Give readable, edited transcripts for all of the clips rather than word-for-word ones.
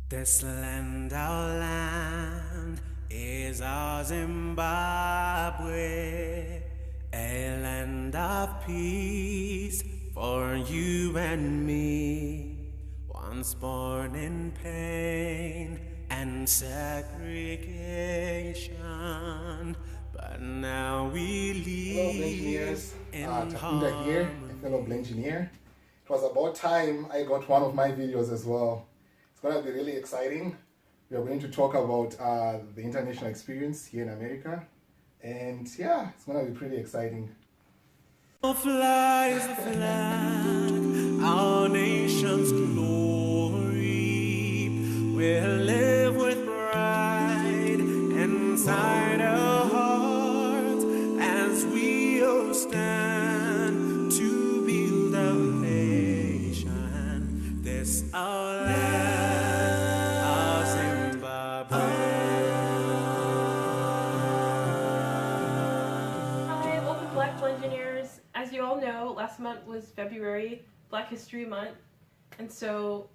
This land, our land, is our Zimbabwe, a land of peace for you and me. Once born in pain and segregation, but now we Hello, live Blengineers. in Takunda here, a fellow Blengineer. It was about time I got one of my videos as well. It's going to be really exciting. We are going to talk about the international experience here in America. And yeah, it's going to be pretty exciting. flies the flag, our nation's glory. We'll live with pride inside our hearts as we all stand to build our nation. This our land, our Zimbabwe. Hi, welcome to Black Blengineers. As you all know, last month was February, Black History Month, and so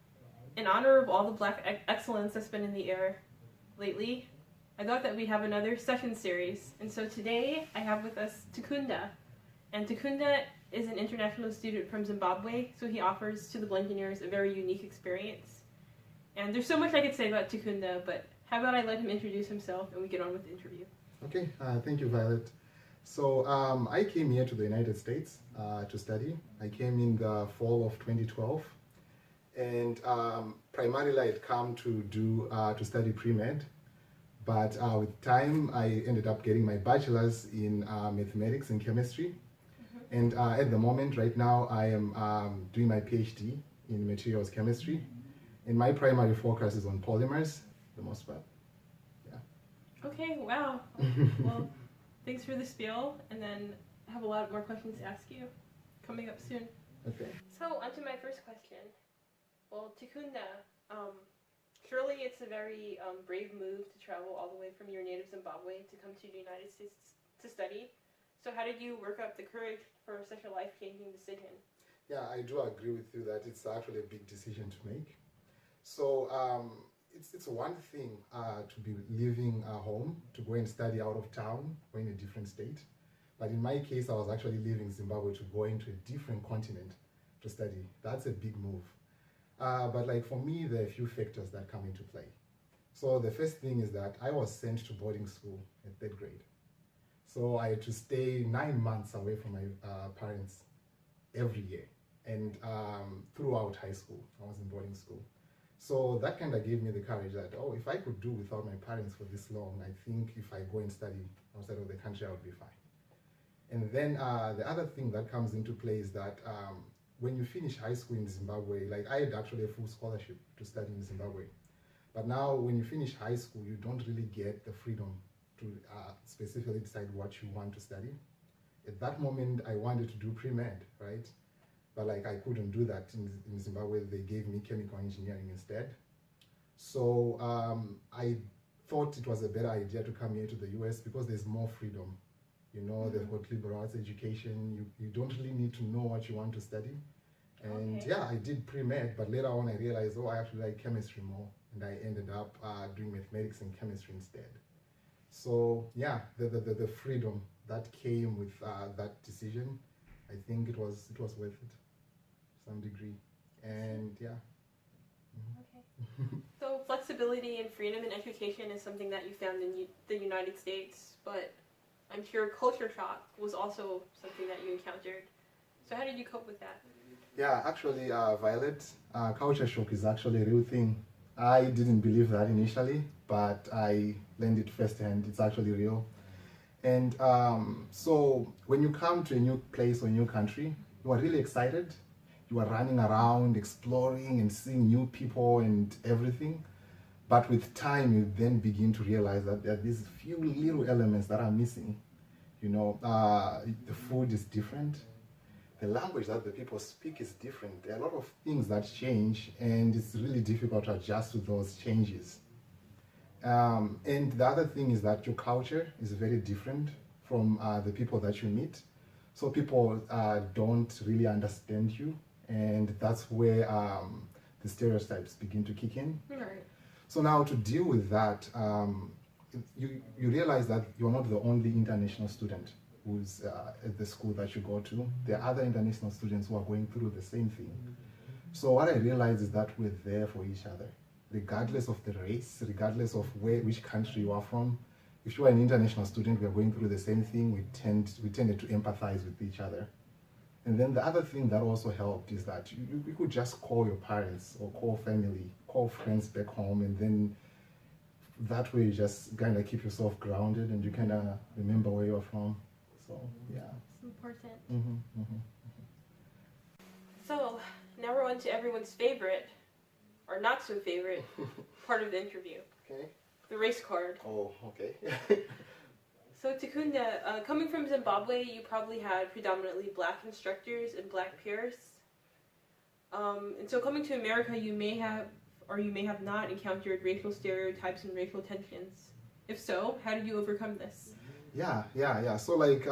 in honor of all the Black excellence that's been in the air lately, I thought that we'd have another session series. And so today I have with us Takunda, and Takunda is an international student from Zimbabwe, so he offers to the Blengineers a very unique experience. And there's so much I could say about Takunda, but how about I let him introduce himself and we get on with the interview. Okay, thank you, Violet. So I came here to the United States to study. I came in the fall of 2012, and primarily I'd come to study pre-med, but with time I ended up getting my bachelor's in mathematics and chemistry, and at the moment right now I am doing my Ph.D. in materials chemistry, and my primary focus is on polymers, for the most part. Okay, wow. Well, thanks for the spiel, and then I have a lot more questions to ask you coming up soon. Okay. So, on to my first question. Well, Takunda, surely it's a very brave move to travel all the way from your native Zimbabwe to come to the United States to study. So how did you work up the courage for such a life-changing decision? Yeah, I do agree with you that it's actually a big decision to make. So it's one thing to be leaving home to go and study out of town or in a different state. But in my case, I was actually leaving Zimbabwe to go into a different continent to study. That's a big move. But like for me, there are a few factors that come into play. So the first thing is that I was sent to boarding school in 3rd grade. So I had to stay 9 months away from my parents every year. And throughout high school, I was in boarding school. So that kind of gave me the courage that, oh, if I could do without my parents for this long, I think if I go and study outside of the country, I would be fine. And then the other thing that comes into play is that when you finish high school in Zimbabwe, like I had actually a full scholarship to study in Zimbabwe. But now when you finish high school, you don't really get the freedom to specifically decide what you want to study. At that moment, I wanted to do pre-med, right? But like I couldn't do that in Zimbabwe. They gave me chemical engineering instead. So I thought it was a better idea to come here to the US because there's more freedom. You know, they've got liberal arts education. You don't really need to know what you want to study. And Okay. yeah, I did pre-med, but later on I realized, oh, I actually like chemistry more. And I ended up doing mathematics and chemistry instead. So yeah, the freedom that came with that decision, I think it was worth it to some degree. And yeah. Okay. So flexibility and freedom in education is something that you found in the United States, but I'm sure culture shock was also something that you encountered. So how did you cope with that? Yeah, actually, Violet, culture shock is actually a real thing. I didn't believe that initially, but I learned it firsthand. It's actually real. And so when you come to a new place or a new country, you are really excited. You are running around, exploring and seeing new people and everything. But with time, you then begin to realize that there are these few little elements that are missing. You know, the food is different. The language that the people speak is different. There are a lot of things that change, and it's really difficult to adjust to those changes. And the other thing is that your culture is very different from the people that you meet. So people don't really understand you, and that's where the stereotypes begin to kick in. Right. So now to deal with that, you realize that you're not the only international student who's at the school that you go to. There are other international students who are going through the same thing. So what I realized is that we're there for each other, regardless of the race, regardless of which country you are from. If you are an international student, we are going through the same thing. We tended to empathize with each other. And then the other thing that also helped is that you could just call your parents or call family, call friends back home, and then that way you just kind of keep yourself grounded and you kind of remember where you're from. So yeah, It's important. mm-hmm. So now we're on to everyone's favorite, or not so favorite, part of the interview. Okay. The race card. Oh, okay. So Takunda, coming from Zimbabwe, you probably had predominantly black instructors and black peers. And so coming to America, you may have, or you may have not encountered racial stereotypes and racial tensions. If so, how did you overcome this? Yeah. So like,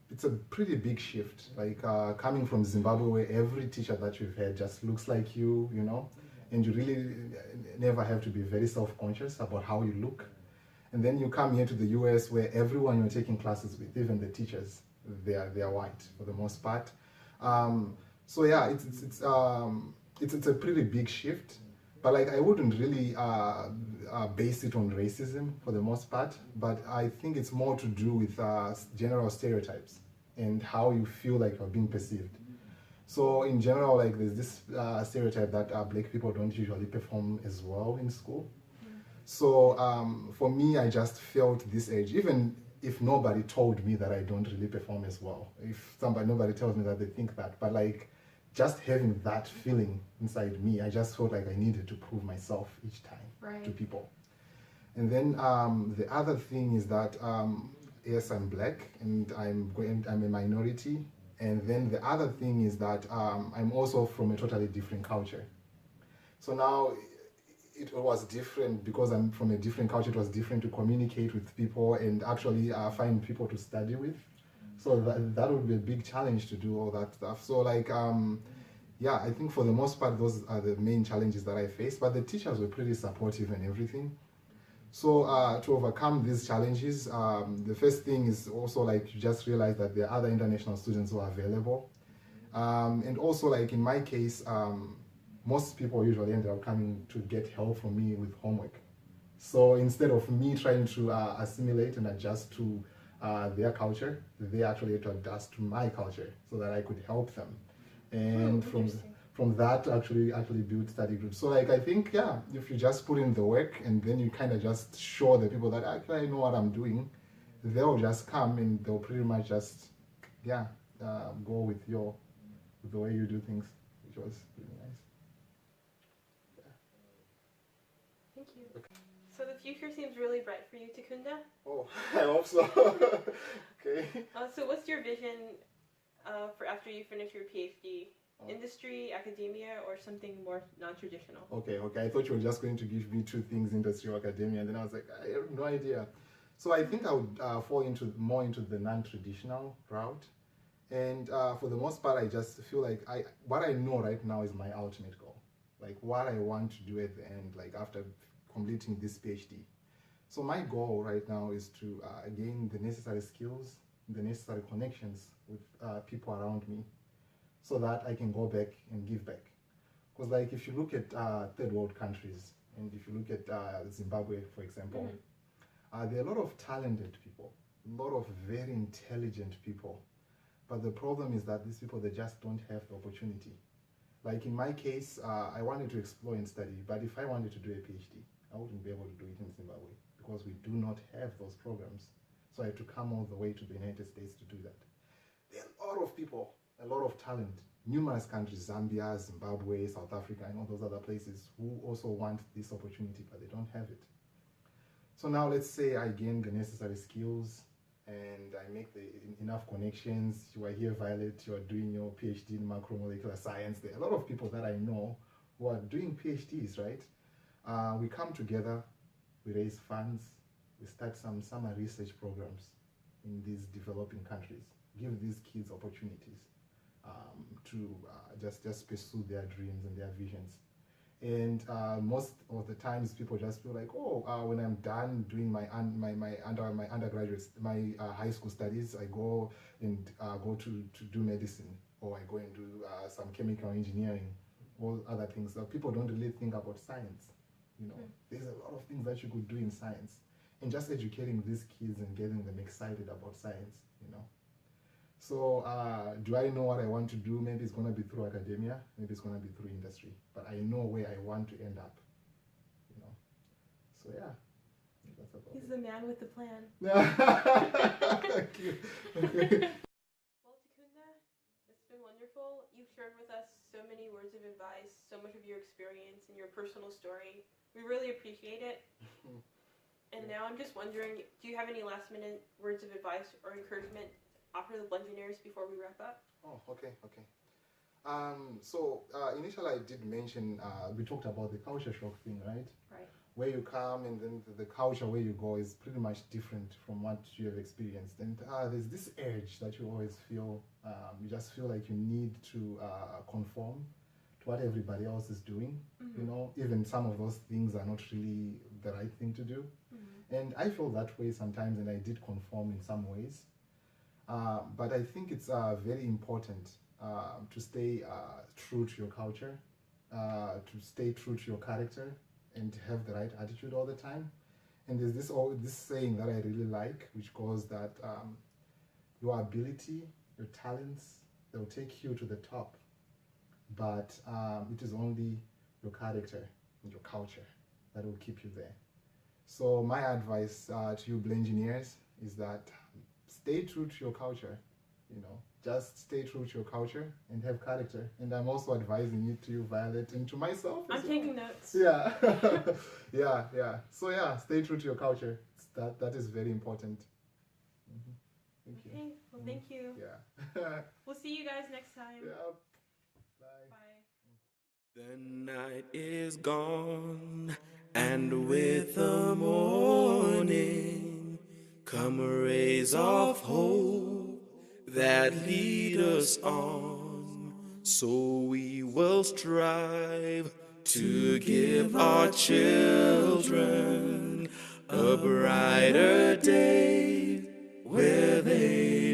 it's a pretty big shift. Like coming from Zimbabwe, where every teacher that you've had just looks like you know, and you really never have to be very self-conscious about how you look. And then you come here to the US, where everyone you're taking classes with, even the teachers, they are white for the most part. So yeah, it's a pretty big shift. But like I wouldn't really base it on racism for the most part. But I think it's more to do with general stereotypes and how you feel like you're being perceived. So in general, like there's this stereotype that black people don't usually perform as well in school. So for me, I just felt this age, even if nobody told me that I don't really perform as well, if nobody tells me that they think that, but like just having that feeling inside me, I just felt like I needed to prove myself each time to people. And then the other thing is that, yes, I'm black and I'm a minority. And then the other thing is that I'm also from a totally different culture. So now, it was different because I'm from a different culture. It was different to communicate with people and actually find people to study with. So that would be a big challenge to do all that stuff. So like, I think for the most part, those are the main challenges that I faced. But the teachers were pretty supportive and everything. So to overcome these challenges, the first thing is also like you just realize that there are other international students who are available. And also like in my case, most people usually end up coming to get help from me with homework. So instead of me trying to assimilate and adjust to their culture, they actually had to adjust to my culture so that I could help them. And from that actually build study groups. So like I think, if you just put in the work and then you kind of just show the people that actually I know what I'm doing, they'll just come and they'll pretty much just go with the way you do things, which was really nice. Thank you. Okay. So the future seems really bright for you, Takunda. Oh, I hope so. Okay. So what's your vision for after you finish your Ph.D.? Industry, academia, or something more non-traditional? Okay. I thought you were just going to give me two things, industry or academia, and then I was like, I have no idea. So I think I would fall more into the non-traditional route. And for the most part, I just feel like what I know right now is my ultimate goal. Like what I want to do at the end, like after completing this PhD. So my goal right now is to gain the necessary skills, the necessary connections with people around me so that I can go back and give back. Because like if you look at third world countries, and if you look at Zimbabwe, for example, there are a lot of talented people, a lot of very intelligent people. But the problem is that these people, they just don't have the opportunity. Like in my case, I wanted to explore and study, but if I wanted to do a PhD, I wouldn't be able to do it in Zimbabwe because we do not have those programs. So I had to come all the way to the United States to do that. There are a lot of people, a lot of talent, numerous countries, Zambia, Zimbabwe, South Africa, and all those other places who also want this opportunity, but they don't have it. So now let's say I gain the necessary skills and I make enough connections. You are here, Violet, you are doing your PhD in macromolecular science. There are a lot of people that I know who are doing PhDs, right? We come together, we raise funds, we start some summer research programs in these developing countries, give these kids opportunities to just pursue their dreams and their visions. And most of the times people just feel like, oh, when I'm done doing my undergraduate, high school studies, I go and go to do medicine, or I go and do some chemical engineering, all other things. So people don't really think about science. There's a lot of things that you could do in science, and just educating these kids and getting them excited about science. So do I know what I want to do? Maybe it's going to be through academia, maybe it's going to be through industry, but I know where I want to end up. So yeah, that's about He's the man with the plan. Thank you. Well, Takunda, it's been wonderful. You've shared with us so many words of advice, so much of your experience and your personal story. We really appreciate it. And now I'm just wondering, do you have any last minute words of advice or encouragement to offer the Blengineers before we wrap up? Oh, okay. So initially I did mention, we talked about the culture shock thing, right? Right. Where you come and then the culture where you go is pretty much different from what you have experienced. And there's this urge that you always feel, you just feel like you need to conform to what everybody else is doing. Even some of those things are not really the right thing to do. And I feel that way sometimes, and I did conform in some ways. But I think it's very important to stay true to your culture, to stay true to your character, and to have the right attitude all the time. And there's this saying that I really like, which goes that your ability, your talents, they'll take you to the top, but it is only your character and your culture that will keep you there. So my advice to you Blengineers is that stay true to your culture, just stay true to your culture and have character. And I'm also advising it to you, Violet, and to myself as I'm taking notes. Yeah. yeah. So yeah, stay true to your culture. That is very important. Thank you. Okay, well, thank you. Yeah. We'll see you guys next time. Yeah. Bye. Bye. The night is gone, and with the morning come rays of hope that lead us on. So we will strive to give our children a brighter day where they